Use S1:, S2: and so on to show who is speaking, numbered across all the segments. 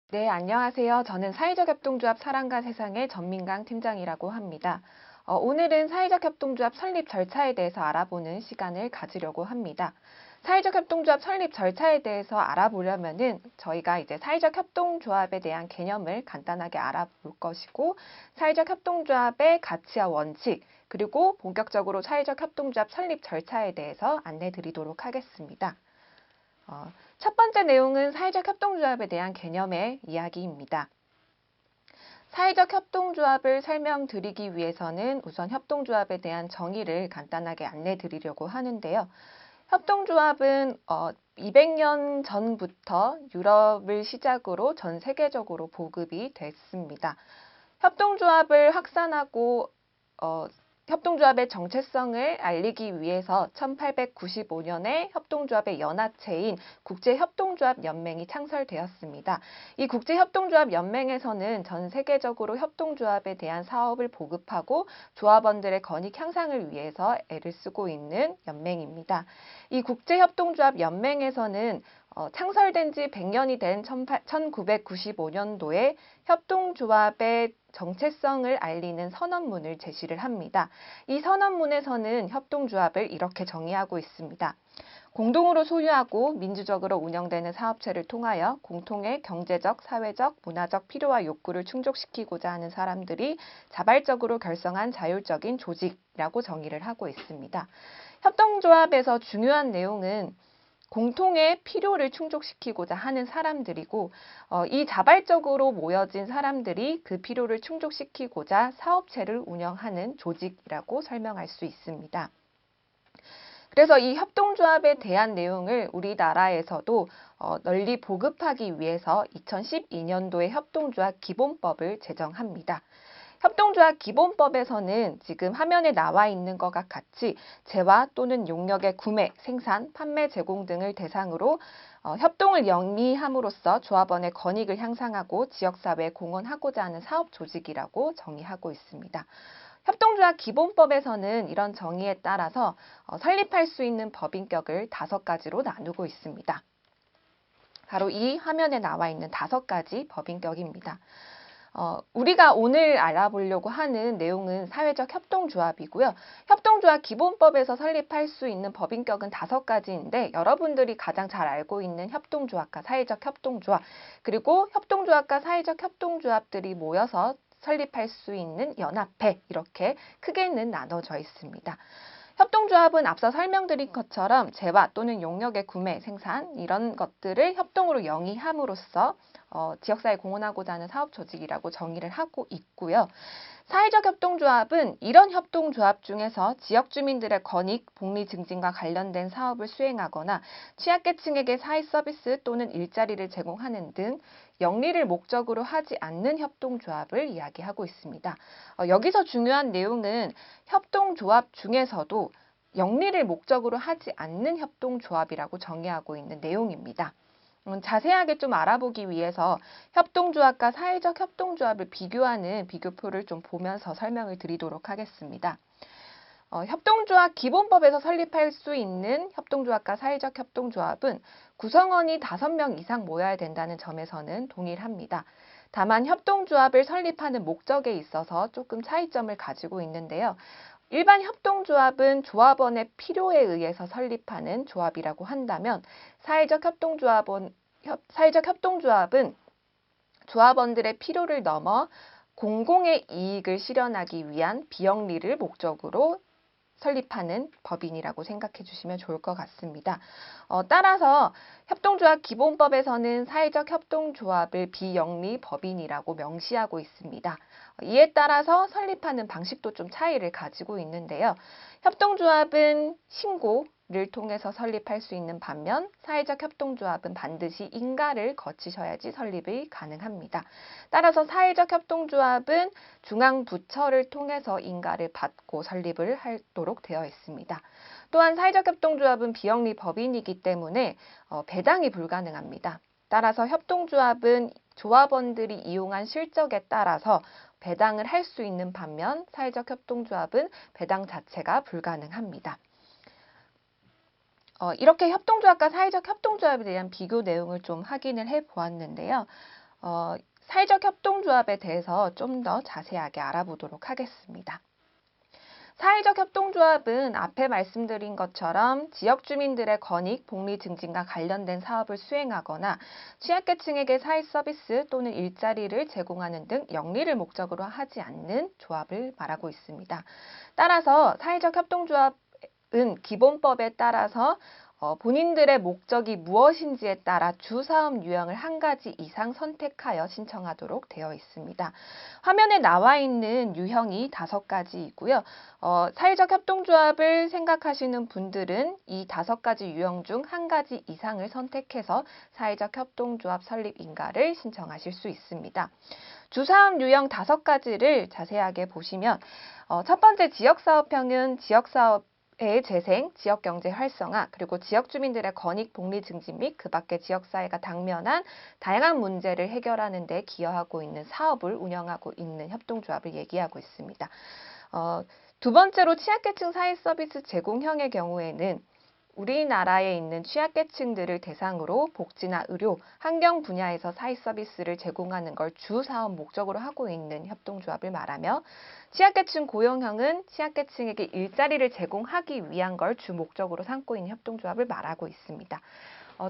S1: 네, 안녕하세요. 저는 사회적 협동조합 사랑과 세상의 전민강 팀장이라고 합니다. 오늘은 사회적 협동조합 설립 절차에 대해서 알아보는 시간을 가지려고 합니다. 사회적 협동조합 설립 절차에 대해서 알아보려면은 저희가 이제 사회적 협동조합에 대한 개념을 간단하게 알아볼 것이고, 사회적 협동조합의 가치와 원칙, 그리고 본격적으로 사회적 협동조합 설립 절차에 대해서 안내 드리도록 하겠습니다. 첫 번째 내용은 사회적 협동조합에 대한 개념의 이야기입니다. 사회적 협동조합을 설명드리기 위해서는 우선 협동조합에 대한 정의를 간단하게 안내 드리려고 하는데요. 협동조합은 200년 전부터 유럽을 시작으로 전 세계적으로 보급이 됐습니다. 협동조합을 확산하고 협동조합의 정체성을 알리기 위해서 1895년에 협동조합의 연합체인 국제협동조합연맹이 창설되었습니다. 이 국제협동조합연맹에서는 전 세계적으로 협동조합에 대한 사업을 보급하고 조합원들의 권익 향상을 위해서 애를 쓰고 있는 연맹입니다. 이 국제협동조합연맹에서는 창설된 지 100년이 된 1995년도에 협동조합의 정체성을 알리는 선언문을 제시를 합니다. 이 선언문에서는 협동조합을 이렇게 정의하고 있습니다. 공동으로 소유하고 민주적으로 운영되는 사업체를 통하여 공통의 경제적, 사회적, 문화적 필요와 욕구를 충족시키고자 하는 사람들이 자발적으로 결성한 자율적인 조직이라고 정의를 하고 있습니다. 협동조합에서 중요한 내용은 공통의 필요를 충족시키고자 하는 사람들이고, 이 자발적으로 모여진 사람들이 그 필요를 충족시키고자 사업체를 운영하는 조직이라고 설명할 수 있습니다. 그래서 이 협동조합에 대한 내용을 우리나라에서도 널리 보급하기 위해서 2012년도에 협동조합 기본법을 제정합니다. 협동조합 기본법에서는 지금 화면에 나와 있는 것과 같이 재화 또는 용역의 구매, 생산, 판매, 제공 등을 대상으로 협동을 영위함으로써 조합원의 권익을 향상하고 지역사회에 공헌하고자 하는 사업 조직이라고 정의하고 있습니다. 협동조합 기본법에서는 이런 정의에 따라서 설립할 수 있는 법인격을 5가지로 나누고 있습니다. 바로 이 화면에 나와 있는 5가지 법인격입니다. 우리가 오늘 알아보려고 하는 내용은 사회적 협동조합이고요. 협동조합 기본법에서 설립할 수 있는 법인격은 5가지인데 여러분들이 가장 잘 알고 있는 협동조합과 사회적 협동조합, 그리고 협동조합과 사회적 협동조합들이 모여서 설립할 수 있는 연합회, 이렇게 크게는 나눠져 있습니다. 협동조합은 앞서 설명드린 것처럼 재화 또는 용역의 구매, 생산 이런 것들을 협동으로 영위함으로써 지역사회에 공헌하고자 하는 사업 조직이라고 정의를 하고 있고요. 사회적 협동조합은 이런 협동조합 중에서 지역 주민들의 권익, 복리 증진과 관련된 사업을 수행하거나 취약계층에게 사회 서비스 또는 일자리를 제공하는 등 영리를 목적으로 하지 않는 협동조합을 이야기하고 있습니다. 여기서 중요한 내용은 협동조합 중에서도 영리를 목적으로 하지 않는 협동조합이라고 정의하고 있는 내용입니다. 자세하게 좀 알아보기 위해서 협동조합과 사회적 협동조합을 비교하는 비교표를 좀 보면서 설명을 드리도록 하겠습니다. 협동조합 기본법에서 설립할 수 있는 협동조합과 사회적 협동조합은 구성원이 5명 이상 모여야 된다는 점에서는 동일합니다. 다만 협동조합을 설립하는 목적에 있어서 조금 차이점을 가지고 있는데요. 일반 협동조합은 조합원의 필요에 의해서 설립하는 조합이라고 한다면 사회적 협동조합은 조합원들의 필요를 넘어 공공의 이익을 실현하기 위한 비영리를 목적으로 설립하는 법인이라고 생각해 주시면 좋을 것 같습니다. 따라서 협동조합 기본법에서는 사회적 협동조합을 비영리 법인이라고 명시하고 있습니다. 이에 따라서 설립하는 방식도 좀 차이를 가지고 있는데요. 협동조합은 신고를 통해서 설립할 수 있는 반면 사회적 협동조합은 반드시 인가를 거치셔야지 설립이 가능합니다. 따라서 사회적 협동조합은 중앙부처를 통해서 인가를 받고 설립을 하도록 되어 있습니다. 또한 사회적 협동조합은 비영리 법인이기 때문에 배당이 불가능합니다. 따라서 협동조합은 조합원들이 이용한 실적에 따라서 배당을 할 수 있는 반면 사회적 협동조합은 배당 자체가 불가능합니다. 이렇게 협동조합과 사회적 협동조합에 대한 비교 내용을 좀 확인을 해 보았는데요. 사회적 협동조합에 대해서 좀 더 자세하게 알아보도록 하겠습니다. 사회적 협동조합은 앞에 말씀드린 것처럼 지역 주민들의 권익, 복리 증진과 관련된 사업을 수행하거나 취약계층에게 사회 서비스 또는 일자리를 제공하는 등 영리를 목적으로 하지 않는 조합을 말하고 있습니다. 따라서 사회적 협동조합은 기본법에 따라서 본인들의 목적이 무엇인지에 따라 주사업 유형을 한 가지 이상 선택하여 신청하도록 되어 있습니다. 화면에 나와 있는 유형이 5가지이고요. 사회적 협동조합을 생각하시는 분들은 이 5가지 유형 중 한 가지 이상을 선택해서 사회적 협동조합 설립 인가를 신청하실 수 있습니다. 주사업 유형 5가지를 자세하게 보시면 첫 번째 지역사업형은 지역사업 의 재생, 지역경제 활성화, 그리고 지역 주민들의 권익, 복리 증진 및 그 밖의 지역사회가 당면한 다양한 문제를 해결하는 데 기여하고 있는 사업을 운영하고 있는 협동조합을 얘기하고 있습니다. 두 번째로 취약계층 사회 서비스 제공형의 경우에는 우리나라에 있는 취약계층들을 대상으로 복지나 의료, 환경 분야에서 사회 서비스를 제공하는 걸 주 사업 목적으로 하고 있는 협동조합을 말하며 취약계층 고용형은 취약계층에게 일자리를 제공하기 위한 걸 주 목적으로 삼고 있는 협동조합을 말하고 있습니다.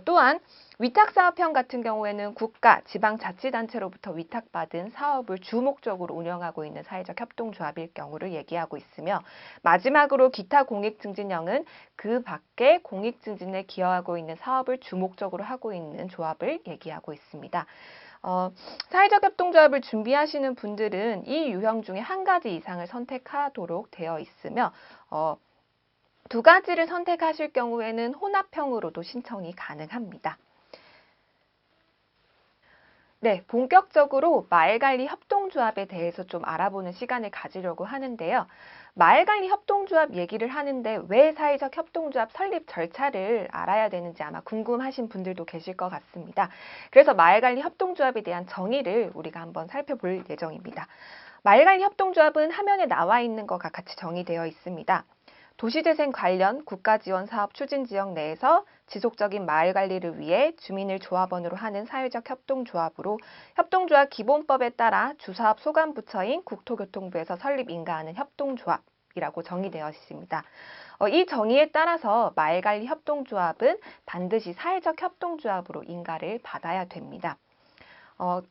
S1: 또한 위탁사업형 같은 경우에는 국가, 지방자치단체로부터 위탁받은 사업을 주 목적으로 운영하고 있는 사회적 협동조합일 경우를 얘기하고 있으며 마지막으로 기타 공익증진형은 그 밖에 공익증진에 기여하고 있는 사업을 주 목적으로 하고 있는 조합을 얘기하고 있습니다. 사회적 협동조합을 준비하시는 분들은 이 유형 중에 한 가지 이상을 선택하도록 되어 있으며 2가지를 선택하실 경우에는 혼합형으로도 신청이 가능합니다. 네, 본격적으로 마을관리 협동조합에 대해서 좀 알아보는 시간을 가지려고 하는데요. 마을관리 협동조합 얘기를 하는데 왜 사회적 협동조합 설립 절차를 알아야 되는지 아마 궁금하신 분들도 계실 것 같습니다. 그래서 마을관리 협동조합에 대한 정의를 우리가 한번 살펴볼 예정입니다. 마을관리 협동조합은 화면에 나와 있는 것과 같이 정의되어 있습니다. 도시재생 관련 국가지원사업 추진지역 내에서 지속적인 마을관리를 위해 주민을 조합원으로 하는 사회적 협동조합으로 협동조합 기본법에 따라 주사업 소관부처인 국토교통부에서 설립 인가하는 협동조합이라고 정의되어 있습니다. 이 정의에 따라서 마을관리 협동조합은 반드시 사회적 협동조합으로 인가를 받아야 됩니다.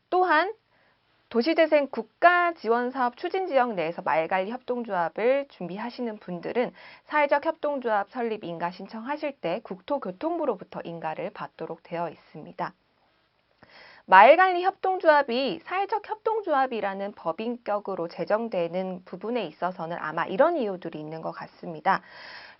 S1: 또한 도시재생 국가지원사업 추진지역 내에서 마을관리 협동조합을 준비하시는 분들은 사회적 협동조합 설립 인가 신청하실 때 국토교통부로부터 인가를 받도록 되어 있습니다. 마을관리 협동조합이 사회적 협동조합이라는 법인격으로 제정되는 부분에 있어서는 아마 이런 이유들이 있는 것 같습니다.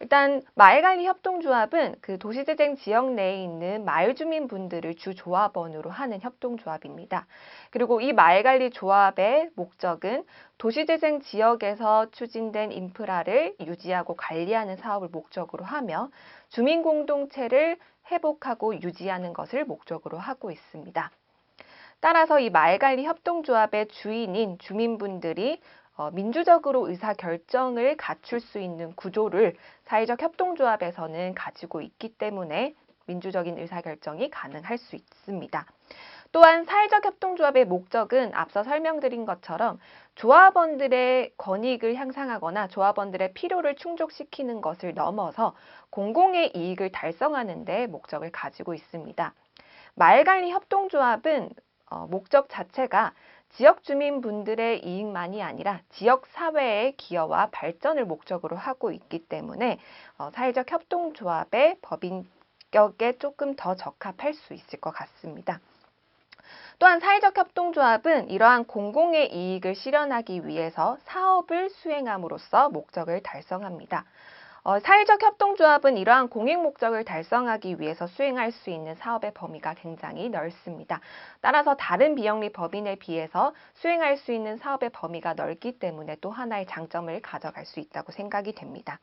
S1: 일단 마을관리 협동조합은 그 도시재생 지역 내에 있는 마을 주민분들을 주 조합원으로 하는 협동조합입니다. 그리고 이 마을관리 조합의 목적은 도시재생 지역에서 추진된 인프라를 유지하고 관리하는 사업을 목적으로 하며 주민 공동체를 회복하고 유지하는 것을 목적으로 하고 있습니다. 따라서 이 마을관리 협동조합의 주인인 주민분들이 민주적으로 의사결정을 갖출 수 있는 구조를 사회적 협동조합에서는 가지고 있기 때문에 민주적인 의사결정이 가능할 수 있습니다. 또한 사회적 협동조합의 목적은 앞서 설명드린 것처럼 조합원들의 권익을 향상하거나 조합원들의 필요를 충족시키는 것을 넘어서 공공의 이익을 달성하는 데 목적을 가지고 있습니다. 마을관리 협동조합은 목적 자체가 지역 주민분들의 이익만이 아니라 지역 사회의 기여와 발전을 목적으로 하고 있기 때문에 사회적 협동조합의 법인격에 조금 더 적합할 수 있을 것 같습니다. 또한 사회적 협동조합은 이러한 공공의 이익을 실현하기 위해서 사업을 수행함으로써 목적을 달성합니다. 사회적 협동조합은 이러한 공익 목적을 달성하기 위해서 수행할 수 있는 사업의 범위가 굉장히 넓습니다. 따라서 다른 비영리 법인에 비해서 수행할 수 있는 사업의 범위가 넓기 때문에 또 하나의 장점을 가져갈 수 있다고 생각이 됩니다.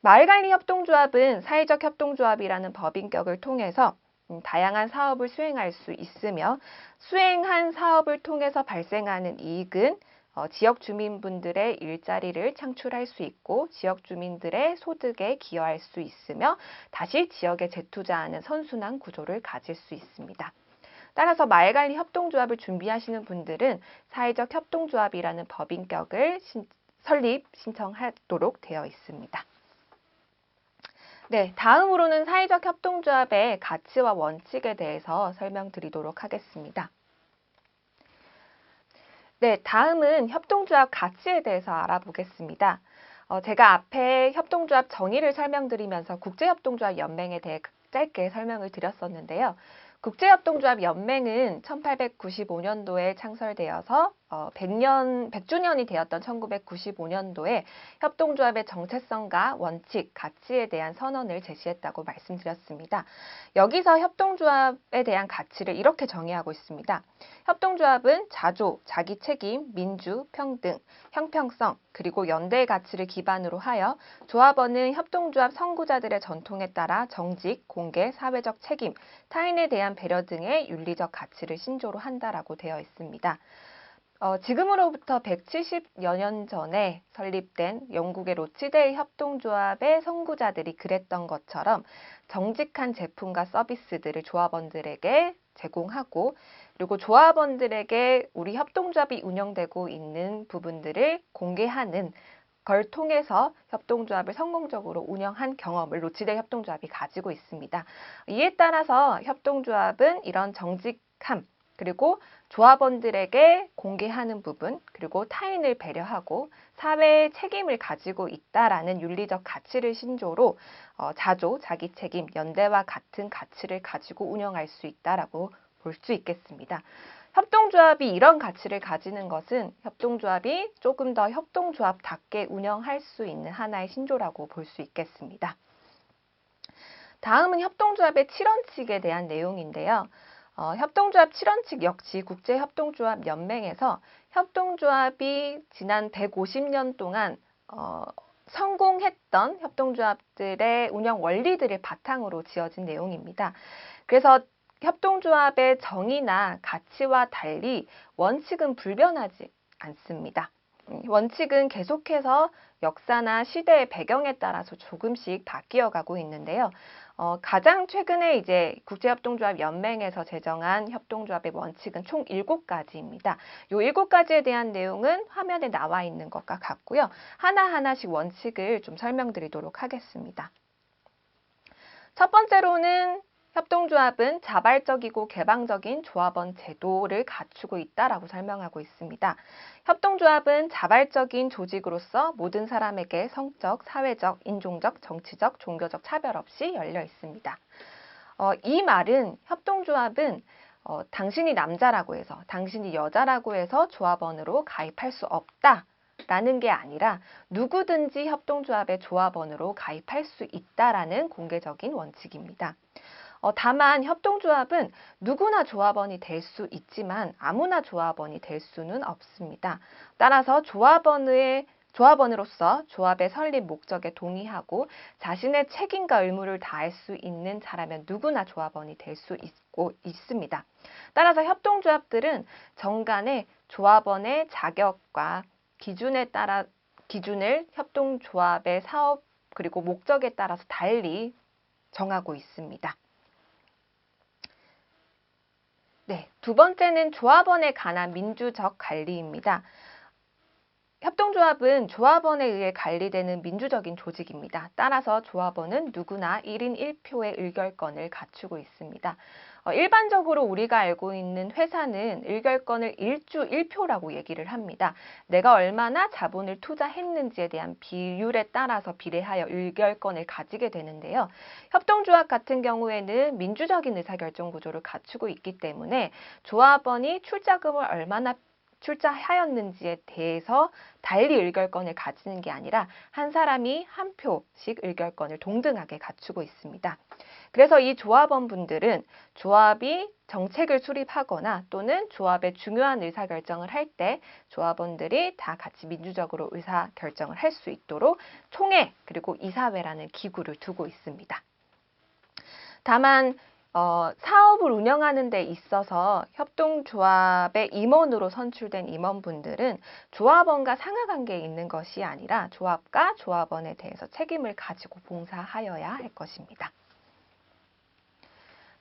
S1: 마을관리 협동조합은 사회적 협동조합이라는 법인격을 통해서 다양한 사업을 수행할 수 있으며 수행한 사업을 통해서 발생하는 이익은 지역 주민분들의 일자리를 창출할 수 있고 지역 주민들의 소득에 기여할 수 있으며 다시 지역에 재투자하는 선순환 구조를 가질 수 있습니다. 따라서 마을관리 협동조합을 준비하시는 분들은 사회적 협동조합이라는 법인격을 설립 신청하도록 되어 있습니다. 네, 다음으로는 사회적 협동조합의 가치와 원칙에 대해서 설명드리도록 하겠습니다. 네, 다음은 협동조합 가치에 대해서 알아보겠습니다. 제가 앞에 협동조합 정의를 설명드리면서 국제협동조합연맹에 대해 짧게 설명을 드렸었는데요. 국제협동조합연맹은 1895년도에 창설되어서 100주년이 되었던 1995년도에 협동조합의 정체성과 원칙, 가치에 대한 선언을 제시했다고 말씀드렸습니다. 여기서 협동조합에 대한 가치를 이렇게 정의하고 있습니다. 협동조합은 자조, 자기책임, 민주, 평등, 형평성, 그리고 연대의 가치를 기반으로 하여 조합원은 협동조합 선구자들의 전통에 따라 정직, 공개, 사회적 책임, 타인에 대한 배려 등의 윤리적 가치를 신조로 한다라고 되어 있습니다. 지금으로부터 170여 년 전에 설립된 영국의 로치데일 협동조합의 선구자들이 그랬던 것처럼 정직한 제품과 서비스들을 조합원들에게 제공하고 그리고 조합원들에게 우리 협동조합이 운영되고 있는 부분들을 공개하는 걸 통해서 협동조합을 성공적으로 운영한 경험을 로치데일 협동조합이 가지고 있습니다. 이에 따라서 협동조합은 이런 정직함, 그리고 조합원들에게 공개하는 부분, 그리고 타인을 배려하고 사회의 책임을 가지고 있다라는 윤리적 가치를 신조로 자조, 자기 책임, 연대와 같은 가치를 가지고 운영할 수 있다라고 볼 수 있겠습니다. 협동조합이 이런 가치를 가지는 것은 협동조합이 조금 더 협동조합답게 운영할 수 있는 하나의 신조라고 볼 수 있겠습니다. 다음은 협동조합의 7원칙에 대한 내용인데요. 협동조합 7원칙 역시 국제협동조합연맹에서 협동조합이 지난 150년 동안 성공했던 협동조합들의 운영 원리들을 바탕으로 지어진 내용입니다. 그래서 협동조합의 정의나 가치와 달리 원칙은 불변하지 않습니다. 원칙은 계속해서 역사나 시대의 배경에 따라서 조금씩 바뀌어가고 있는데요. 가장 최근에 이제 국제협동조합연맹에서 제정한 협동조합의 원칙은 총 7가지입니다. 이 7가지에 대한 내용은 화면에 나와 있는 것과 같고요. 하나하나씩 원칙을 좀 설명드리도록 하겠습니다. 첫 번째로는 협동조합은 자발적이고 개방적인 조합원 제도를 갖추고 있다라고 설명하고 있습니다. 협동조합은 자발적인 조직으로서 모든 사람에게 성적, 사회적, 인종적, 정치적, 종교적 차별 없이 열려 있습니다. 이 말은 협동조합은 당신이 남자라고 해서, 당신이 여자라고 해서 조합원으로 가입할 수 없다. 라는 게 아니라 누구든지 협동조합의 조합원으로 가입할 수 있다라는 공개적인 원칙입니다. 다만 협동조합은 누구나 조합원이 될 수 있지만 아무나 조합원이 될 수는 없습니다. 따라서 조합원으로서 조합의 설립 목적에 동의하고 자신의 책임과 의무를 다할 수 있는 자라면 누구나 조합원이 될 수 있습니다. 따라서 협동조합들은 정간에 조합원의 자격과 기준을 협동조합의 사업 그리고 목적에 따라서 달리 정하고 있습니다. 네, 두 번째는 조합원에 관한 민주적 관리입니다. 협동조합은 조합원에 의해 관리되는 민주적인 조직입니다. 따라서 조합원은 누구나 1인 1표의 의결권을 갖추고 있습니다. 일반적으로 우리가 알고 있는 회사는 의결권을 1주 1표라고 얘기를 합니다. 내가 얼마나 자본을 투자했는지에 대한 비율에 따라서 비례하여 의결권을 가지게 되는데요. 협동조합 같은 경우에는 민주적인 의사결정 구조를 갖추고 있기 때문에 조합원이 출자금을 얼마나 출자하였는지에 대해서 달리 의결권을 가지는 게 아니라 한 사람이 한 표씩 의결권을 동등하게 갖추고 있습니다. 그래서 이 조합원분들은 조합이 정책을 수립하거나 또는 조합의 중요한 의사결정을 할 때 조합원들이 다 같이 민주적으로 의사결정을 할 수 있도록 총회 그리고 이사회라는 기구를 두고 있습니다. 다만 사업을 운영하는 데 있어서 협동조합의 임원으로 선출된 임원분들은 조합원과 상하관계에 있는 것이 아니라 조합과 조합원에 대해서 책임을 가지고 봉사하여야 할 것입니다.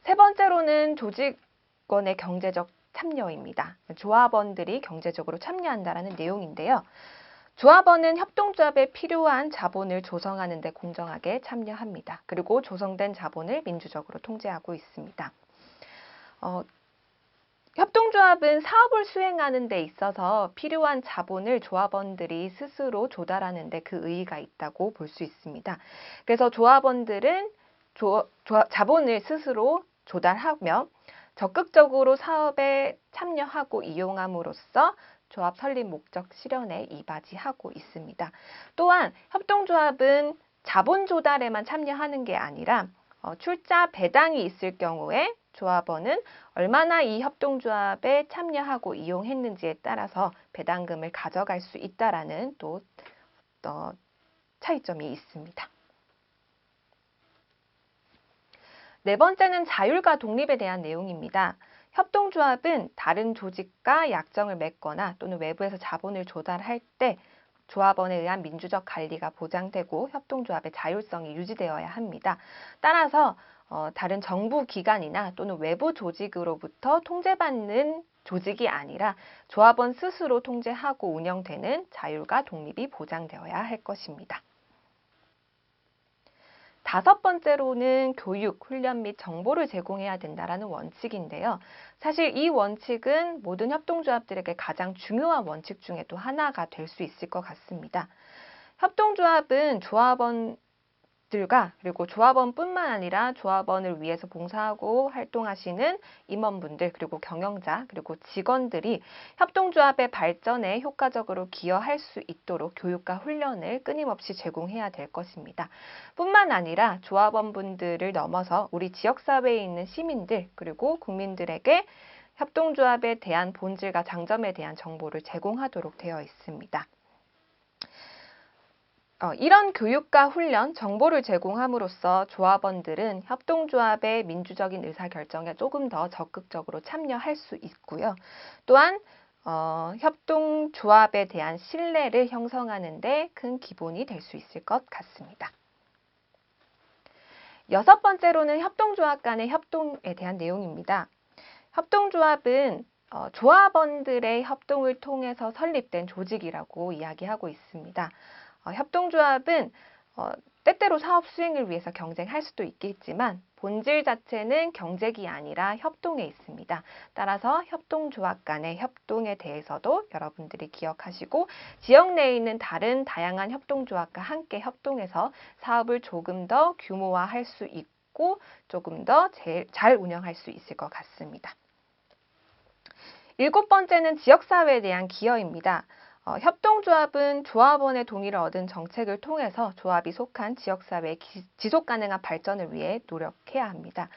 S1: 세 번째로는 조직 조건의 경제적 참여입니다. 조합원들이 경제적으로 참여한다라는 내용인데요. 조합원은 협동조합에 필요한 자본을 조성하는 데 공정하게 참여합니다. 그리고 조성된 자본을 민주적으로 통제하고 있습니다. 협동조합은 사업을 수행하는 데 있어서 필요한 자본을 조합원들이 스스로 조달하는 데 그 의의가 있다고 볼 수 있습니다. 그래서 조합원들은 자본을 스스로 조달하며 적극적으로 사업에 참여하고 이용함으로써 조합 설립 목적 실현에 이바지하고 있습니다. 또한 협동조합은 자본 조달에만 참여하는 게 아니라 출자 배당이 있을 경우에 조합원은 얼마나 이 협동조합에 참여하고 이용했는지에 따라서 배당금을 가져갈 수 있다라는 또 차이점이 있습니다. 네 번째는 자율과 독립에 대한 내용입니다. 협동조합은 다른 조직과 약정을 맺거나 또는 외부에서 자본을 조달할 때 조합원에 의한 민주적 관리가 보장되고 협동조합의 자율성이 유지되어야 합니다. 따라서 다른 정부 기관이나 또는 외부 조직으로부터 통제받는 조직이 아니라 조합원 스스로 통제하고 운영되는 자율과 독립이 보장되어야 할 것입니다. 다섯 번째로는 교육, 훈련 및 정보를 제공해야 된다는 원칙인데요. 사실 이 원칙은 모든 협동조합들에게 가장 중요한 원칙 중에 또 하나가 될 수 있을 것 같습니다. 협동조합은 조합원들과 그리고 조합원뿐만 아니라 조합원을 위해서 봉사하고 활동하시는 임원분들 그리고 경영자 그리고 직원들이 협동조합의 발전에 효과적으로 기여할 수 있도록 교육과 훈련을 끊임없이 제공해야 될 것입니다. 뿐만 아니라 조합원분들을 넘어서 우리 지역사회에 있는 시민들 그리고 국민들에게 협동조합에 대한 본질과 장점에 대한 정보를 제공하도록 되어 있습니다. 이런 교육과 훈련, 정보를 제공함으로써 조합원들은 협동조합의 민주적인 의사결정에 조금 더 적극적으로 참여할 수 있고요. 또한 협동조합에 대한 신뢰를 형성하는 데 큰 기본이 될 수 있을 것 같습니다. 여섯 번째로는 협동조합 간의 협동에 대한 내용입니다. 협동조합은 조합원들의 협동을 통해서 설립된 조직이라고 이야기하고 있습니다. 협동조합은 때때로 사업 수행을 위해서 경쟁할 수도 있겠지만 본질 자체는 경쟁이 아니라 협동에 있습니다. 따라서 협동조합 간의 협동에 대해서도 여러분들이 기억하시고 지역 내에 있는 다른 다양한 협동조합과 함께 협동해서 사업을 조금 더 규모화할 수 있고 조금 더 잘 운영할 수 있을 것 같습니다. 일곱 번째는 지역사회에 대한 기여입니다. 협동조합은 조합원의 동의를 얻은 정책을 통해서 조합이 속한 지역사회의 지속가능한 발전을 위해 노력해야 합니다.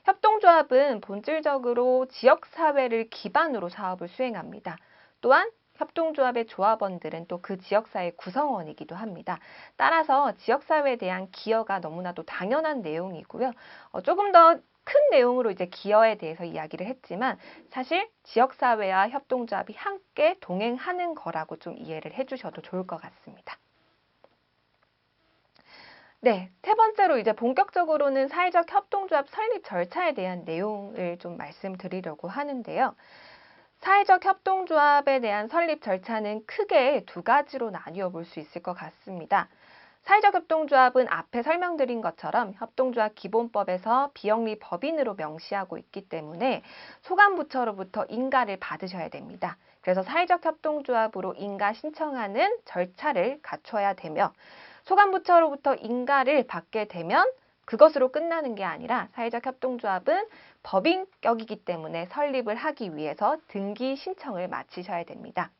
S1: 협동조합은 본질적으로 지역사회를 기반으로 사업을 수행합니다. 또한 협동조합의 조합원들은 또 그 지역사회 구성원이기도 합니다. 따라서 지역사회에 대한 기여가 너무나도 당연한 내용이고요. 조금 더 큰 내용으로 이제 기여에 대해서 이야기를 했지만 사실 지역사회와 협동조합이 함께 동행하는 거라고 좀 이해를 해주셔도 좋을 것 같습니다. 네, 세 번째로 이제 본격적으로는 사회적 협동조합 설립 절차에 대한 내용을 좀 말씀드리려고 하는데요. 사회적 협동조합에 대한 설립 절차는 크게 두 가지로 나뉘어 볼 수 있을 것 같습니다. 사회적 협동조합은 앞에 설명드린 것처럼 협동조합 기본법에서 비영리 법인으로 명시하고 있기 때문에 소관부처로부터 인가를 받으셔야 됩니다. 그래서 사회적 협동조합으로 인가 신청하는 절차를 갖춰야 되며 소관부처로부터 인가를 받게 되면 그것으로 끝나는 게 아니라 사회적 협동조합은 법인격이기 때문에 설립을 하기 위해서 등기 신청을 마치셔야 됩니다.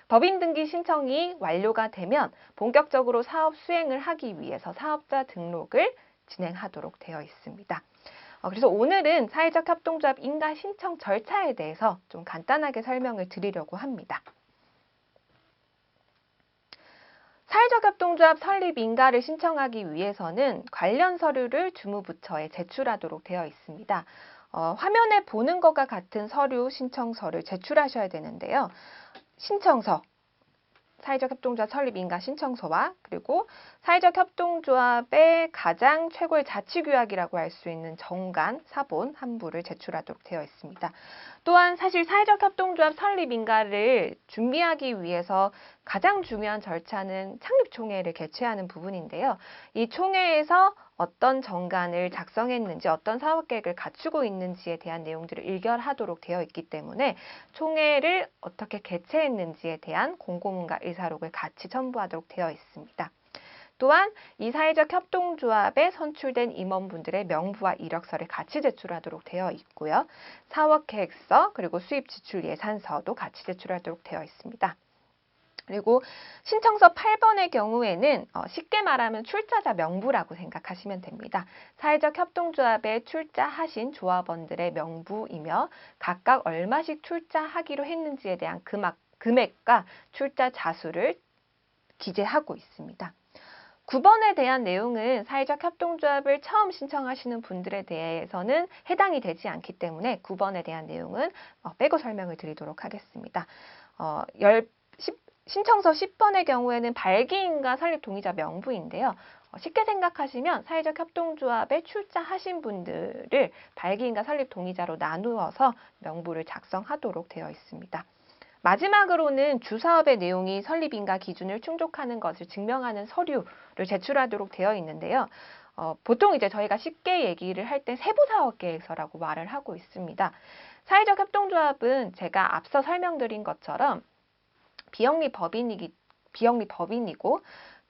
S1: 법인 등기 신청이 완료가 되면 본격적으로 사업 수행을 하기 위해서 사업자 등록을 진행하도록 되어 있습니다. 그래서 오늘은 사회적 협동조합 인가 신청 절차에 대해서 좀 간단하게 설명을 드리려고 합니다. 사회적 협동조합 설립 인가를 신청하기 위해서는 관련 서류를 주무부처에 제출하도록 되어 있습니다. 화면에 보는 것과 같은 서류 신청서를 제출하셔야 되는데요. 신청서, 사회적 협동조합 설립 인가 신청서와 그리고 사회적 협동조합의 가장 최고의 자치규약이라고 할 수 있는 정관, 사본 한 부를 제출하도록 되어 있습니다. 또한 사실 사회적 협동조합 설립 인가를 준비하기 위해서 가장 중요한 절차는 창립총회를 개최하는 부분인데요. 이 총회에서 어떤 정관을 작성했는지, 어떤 사업계획을 갖추고 있는지에 대한 내용들을 일결하도록 되어 있기 때문에 총회를 어떻게 개최했는지에 대한 공고문과 의사록을 같이 첨부하도록 되어 있습니다. 또한 이 사회적 협동조합에 선출된 임원분들의 명부와 이력서를 같이 제출하도록 되어 있고요. 사업계획서 그리고 수입 지출 예산서도 같이 제출하도록 되어 있습니다. 그리고 신청서 8번의 경우에는 쉽게 말하면 출자자 명부라고 생각하시면 됩니다. 사회적 협동조합에 출자하신 조합원들의 명부이며 각각 얼마씩 출자하기로 했는지에 대한 금액과 출자 자수를 기재하고 있습니다. 9번에 대한 내용은 사회적 협동조합을 처음 신청하시는 분들에 대해서는 해당이 되지 않기 때문에 9번에 대한 내용은 빼고 설명을 드리도록 하겠습니다. 신청서 10번의 경우에는 발기인가 설립 동의자 명부인데요. 쉽게 생각하시면 사회적 협동조합에 출자하신 분들을 발기인가 설립 동의자로 나누어서 명부를 작성하도록 되어 있습니다. 마지막으로는 주사업의 내용이 설립인가 기준을 충족하는 것을 증명하는 서류를 제출하도록 되어 있는데요. 보통 이제 저희가 쉽게 얘기를 할 때 세부사업계획서라고 말을 하고 있습니다. 사회적 협동조합은 제가 앞서 설명드린 것처럼 비영리 법인이고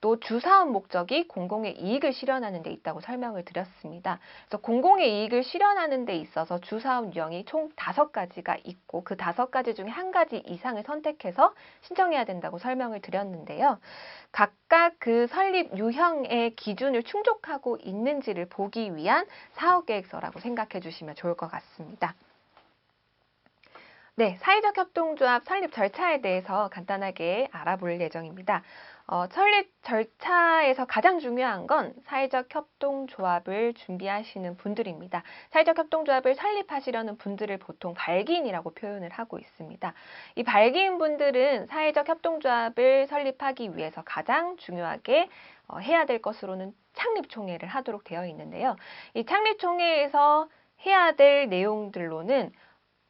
S1: 또 주사업 목적이 공공의 이익을 실현하는 데 있다고 설명을 드렸습니다. 그래서 공공의 이익을 실현하는 데 있어서 주사업 유형이 총 5가지가 있고 그 5가지 중에 한 가지 이상을 선택해서 신청해야 된다고 설명을 드렸는데요. 각각 그 설립 유형의 기준을 충족하고 있는지를 보기 위한 사업계획서라고 생각해 주시면 좋을 것 같습니다. 네, 사회적 협동조합 설립 절차에 대해서 간단하게 알아볼 예정입니다. 설립 절차에서 가장 중요한 건 사회적 협동조합을 준비하시는 분들입니다. 사회적 협동조합을 설립하시려는 분들을 보통 발기인이라고 표현을 하고 있습니다. 이 발기인 분들은 사회적 협동조합을 설립하기 위해서 가장 중요하게 해야 될 것으로는 창립총회를 하도록 되어 있는데요. 이 창립총회에서 해야 될 내용들로는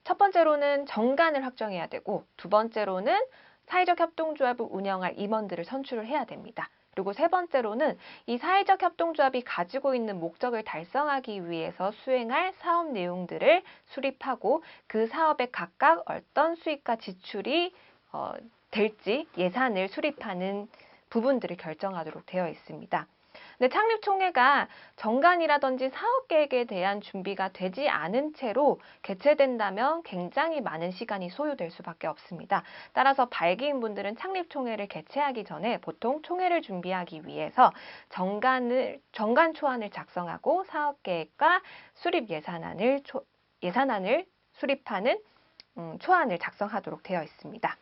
S1: 첫 번째로는 정관을 확정해야 되고 두 번째로는 사회적 협동조합을 운영할 임원들을 선출을 해야 됩니다. 그리고 세 번째로는 이 사회적 협동조합이 가지고 있는 목적을 달성하기 위해서 수행할 사업 내용들을 수립하고 그 사업에 각각 어떤 수익과 지출이 될지 예산을 수립하는 부분들을 결정하도록 되어 있습니다. 근데 창립총회가 정관이라든지 사업계획에 대한 준비가 되지 않은 채로 개최된다면 굉장히 많은 시간이 소요될 수밖에 없습니다. 따라서 발기인분들은 창립총회를 개최하기 전에 보통 총회를 준비하기 위해서 정관 초안을 작성하고 사업계획과 수립 예산안을 수립하는 초안을 작성하도록 되어 있습니다.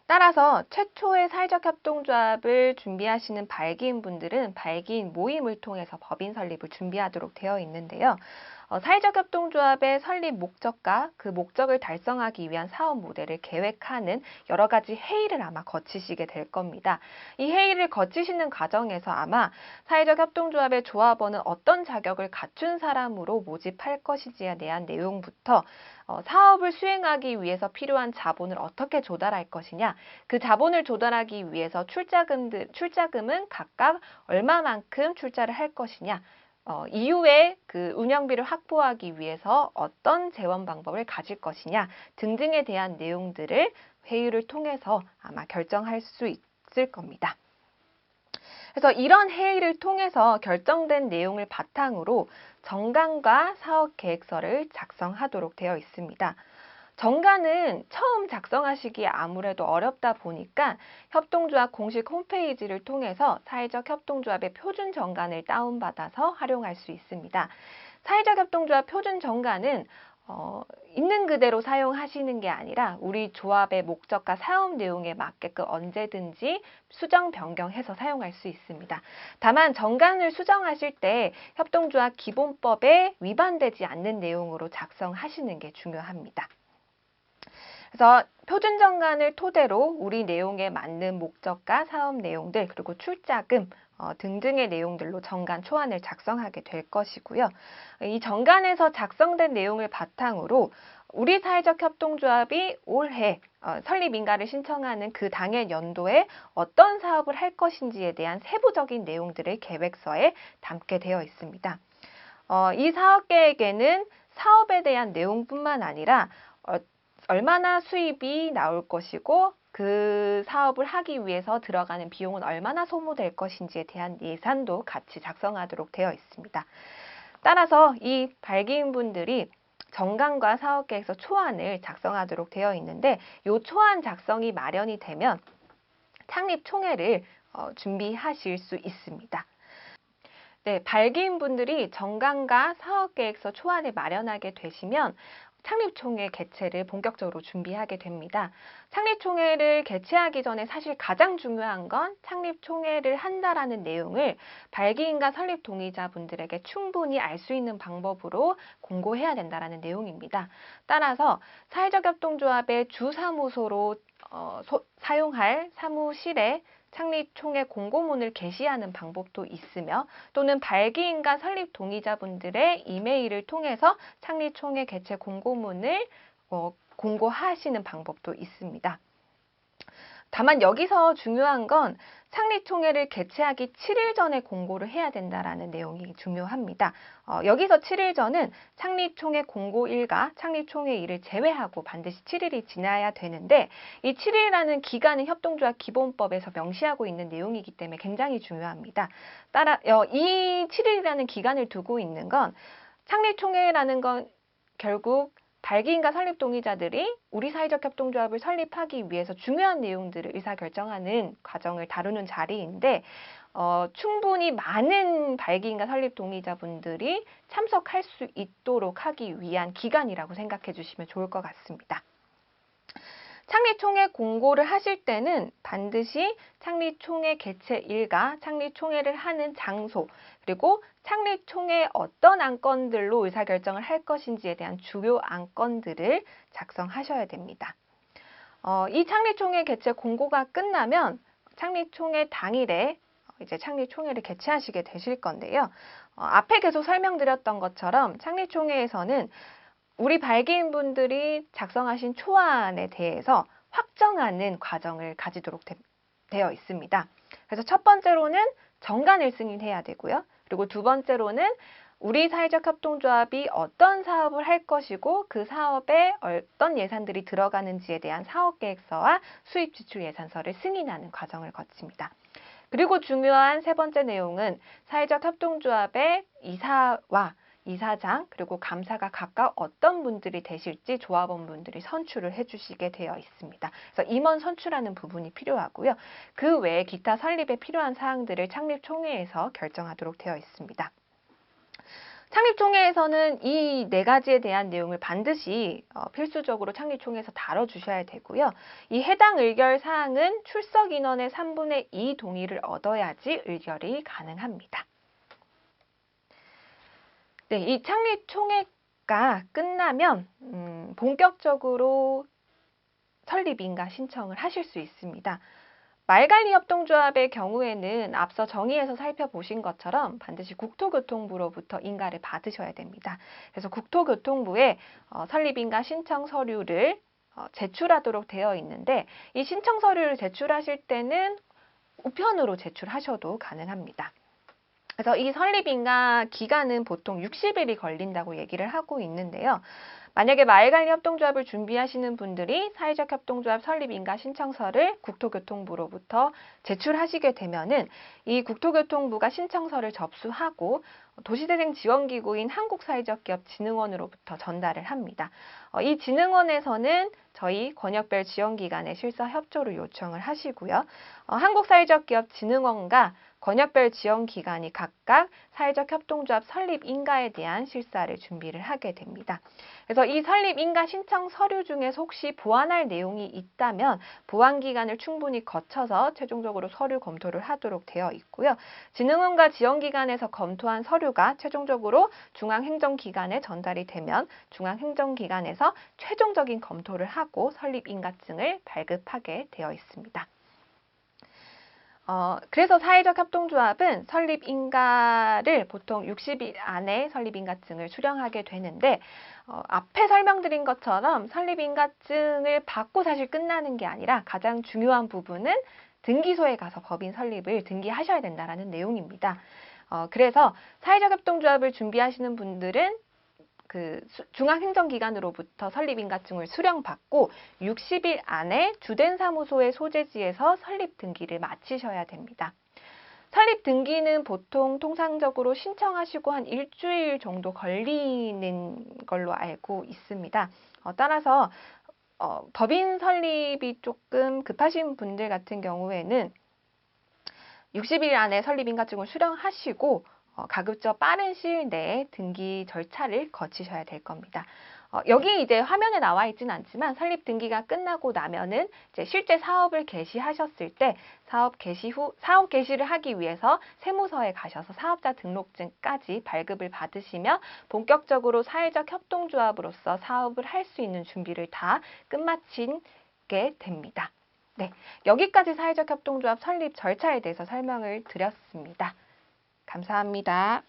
S1: 따라서 최초의 사회적 협동조합을 준비하시는 발기인 분들은 발기인 모임을 통해서 법인 설립을 준비하도록 되어 있는데요. 사회적 협동조합의 설립 목적과 그 목적을 달성하기 위한 사업 모델을 계획하는 여러 가지 회의를 아마 거치시게 될 겁니다. 이 회의를 거치시는 과정에서 아마 사회적 협동조합의 조합원은 어떤 자격을 갖춘 사람으로 모집할 것인지에 대한 내용부터 사업을 수행하기 위해서 필요한 자본을 어떻게 조달할 것이냐, 그 자본을 조달하기 위해서 출자금은 각각 얼마만큼 출자를 할 것이냐, 이후에 그 운영비를 확보하기 위해서 어떤 재원 방법을 가질 것이냐 등등에 대한 내용들을 회의를 통해서 아마 결정할 수 있을 겁니다. 그래서 이런 회의를 통해서 결정된 내용을 바탕으로 정관과 사업계획서를 작성하도록 되어 있습니다. 정관은 처음 작성하시기에 아무래도 어렵다 보니까 협동조합 공식 홈페이지를 통해서 사회적 협동조합의 표준 정관을 다운받아서 활용할 수 있습니다. 사회적 협동조합 표준 정관은 있는 그대로 사용하시는 게 아니라 우리 조합의 목적과 사업 내용에 맞게끔 언제든지 수정 변경해서 사용할 수 있습니다. 다만 정관을 수정하실 때 협동조합 기본법에 위반되지 않는 내용으로 작성하시는 게 중요합니다. 그래서 표준정관을 토대로 우리 내용에 맞는 목적과 사업 내용들 그리고 출자금 등등의 내용들로 정관 초안을 작성하게 될 것이고요. 이 정관에서 작성된 내용을 바탕으로 우리 사회적 협동조합이 올해 설립 인가를 신청하는 그 당해 연도에 어떤 사업을 할 것인지에 대한 세부적인 내용들을 계획서에 담게 되어 있습니다. 이 사업 계획에는 사업에 대한 내용뿐만 아니라 얼마나 수입이 나올 것이고 그 사업을 하기 위해서 들어가는 비용은 얼마나 소모될 것인지에 대한 예산도 같이 작성하도록 되어 있습니다. 따라서 이 발기인분들이 정관과 사업계획서 초안을 작성하도록 되어 있는데 이 초안 작성이 마련이 되면 창립총회를 준비하실 수 있습니다. 네, 발기인분들이 정관과 사업계획서 초안을 마련하게 되시면 창립총회 개최를 본격적으로 준비하게 됩니다. 창립총회를 개최하기 전에 사실 가장 중요한 건 창립총회를 한다라는 내용을 발기인과 설립 동의자분들에게 충분히 알 수 있는 방법으로 공고해야 된다라는 내용입니다. 따라서 사회적 협동조합의 주사무소로 사용할 사무실에 창립총회 공고문을 게시하는 방법도 있으며 또는 발기인과 설립 동의자분들의 이메일을 통해서 창립총회 개최 공고문을 공고하시는 방법도 있습니다. 다만 여기서 중요한 건 창립총회를 개최하기 7일 전에 공고를 해야 된다라는 내용이 중요합니다. 여기서 7일 전은 창립총회 공고일과 창립총회일을 제외하고 반드시 7일이 지나야 되는데 이 7일이라는 기간은 협동조합 기본법에서 명시하고 있는 내용이기 때문에 굉장히 중요합니다. 따라 이 7일이라는 기간을 두고 있는 건 창립총회라는 건 결국 발기인과 설립 동의자들이 우리 사회적 협동조합을 설립하기 위해서 중요한 내용들을 의사결정하는 과정을 다루는 자리인데 충분히 많은 발기인과 설립 동의자분들이 참석할 수 있도록 하기 위한 기간이라고 생각해 주시면 좋을 것 같습니다. 창립총회 공고를 하실 때는 반드시 창립총회 개최일과 창립총회를 하는 장소 그리고 창립총회 어떤 안건들로 의사결정을 할 것인지에 대한 주요 안건들을 작성하셔야 됩니다. 이 창립총회 개최 공고가 끝나면 창립총회 당일에 이제 창립총회를 개최하시게 되실 건데요. 앞에 계속 설명드렸던 것처럼 창립총회에서는 우리 발기인분들이 작성하신 초안에 대해서 확정하는 과정을 가지도록 되어 있습니다. 그래서 첫 번째로는 정관을 승인해야 되고요. 그리고 두 번째로는 우리 사회적 협동조합이 어떤 사업을 할 것이고 그 사업에 어떤 예산들이 들어가는지에 대한 사업계획서와 수입지출예산서를 승인하는 과정을 거칩니다. 그리고 중요한 세 번째 내용은 사회적 협동조합의 이사와 이사장 그리고 감사가 각각 어떤 분들이 되실지 조합원분들이 선출을 해주시게 되어 있습니다. 그래서 임원 선출하는 부분이 필요하고요. 그 외에 기타 설립에 필요한 사항들을 창립총회에서 결정하도록 되어 있습니다. 창립총회에서는 이 네 가지에 대한 내용을 반드시 필수적으로 창립총회에서 다뤄주셔야 되고요. 이 해당 의결 사항은 출석 인원의 3분의 2 동의를 얻어야지 의결이 가능합니다. 네, 이 창립총회가 끝나면 본격적으로 설립인가 신청을 하실 수 있습니다. 말관리협동조합의 경우에는 앞서 정의에서 살펴보신 것처럼 반드시 국토교통부로부터 인가를 받으셔야 됩니다. 그래서 국토교통부에 설립인가 신청 서류를 제출하도록 되어 있는데 이 신청 서류를 제출하실 때는 우편으로 제출하셔도 가능합니다. 그래서 이 설립인가 기간은 보통 60일이 걸린다고 얘기를 하고 있는데요. 만약에 마을관리협동조합을 준비하시는 분들이 사회적 협동조합 설립인가 신청서를 국토교통부로부터 제출하시게 되면은 이 국토교통부가 신청서를 접수하고 도시재생지원기구인 한국사회적기업진흥원으로부터 전달을 합니다. 이 진흥원에서는 저희 권역별 지원기관에 실서 협조를 요청을 하시고요. 한국사회적기업진흥원과 권역별 지원기관이 각각 사회적 협동조합 설립 인가에 대한 실사를 준비를 하게 됩니다. 그래서 이 설립 인가 신청 서류 중에서 혹시 보완할 내용이 있다면 보완 기간을 충분히 거쳐서 최종적으로 서류 검토를 하도록 되어 있고요. 진흥원과 지원기관에서 검토한 서류 서류가 최종적으로 중앙행정기관에 전달이 되면 중앙행정기관에서 최종적인 검토를 하고 설립인가증을 발급하게 되어 있습니다. 그래서 사회적 협동조합은 설립인가를 보통 60일 안에 설립인가증을 수령하게 되는데 앞에 설명드린 것처럼 설립인가증을 받고 사실 끝나는 게 아니라 가장 중요한 부분은 등기소에 가서 법인 설립을 등기하셔야 된다는 내용입니다. 그래서 사회적 협동조합을 준비하시는 분들은 그 중앙행정기관으로부터 설립인가증을 수령받고 60일 안에 주된 사무소의 소재지에서 설립 등기를 마치셔야 됩니다. 설립 등기는 보통 통상적으로 신청하시고 한 일주일 정도 걸리는 걸로 알고 있습니다. 따라서 법인 설립이 조금 급하신 분들 같은 경우에는 60일 안에 설립인가증을 수령하시고 가급적 빠른 시일 내에 등기 절차를 거치셔야 될 겁니다. 여기 이제 화면에 나와 있지는 않지만 설립 등기가 끝나고 나면은 이제 실제 사업을 개시하셨을 때 사업 개시 후 사업 개시를 하기 위해서 세무서에 가셔서 사업자 등록증까지 발급을 받으시면 본격적으로 사회적 협동조합으로서 사업을 할 수 있는 준비를 다 끝마치게 됩니다. 네, 여기까지 사회적 협동조합 설립 절차에 대해서 설명을 드렸습니다. 감사합니다.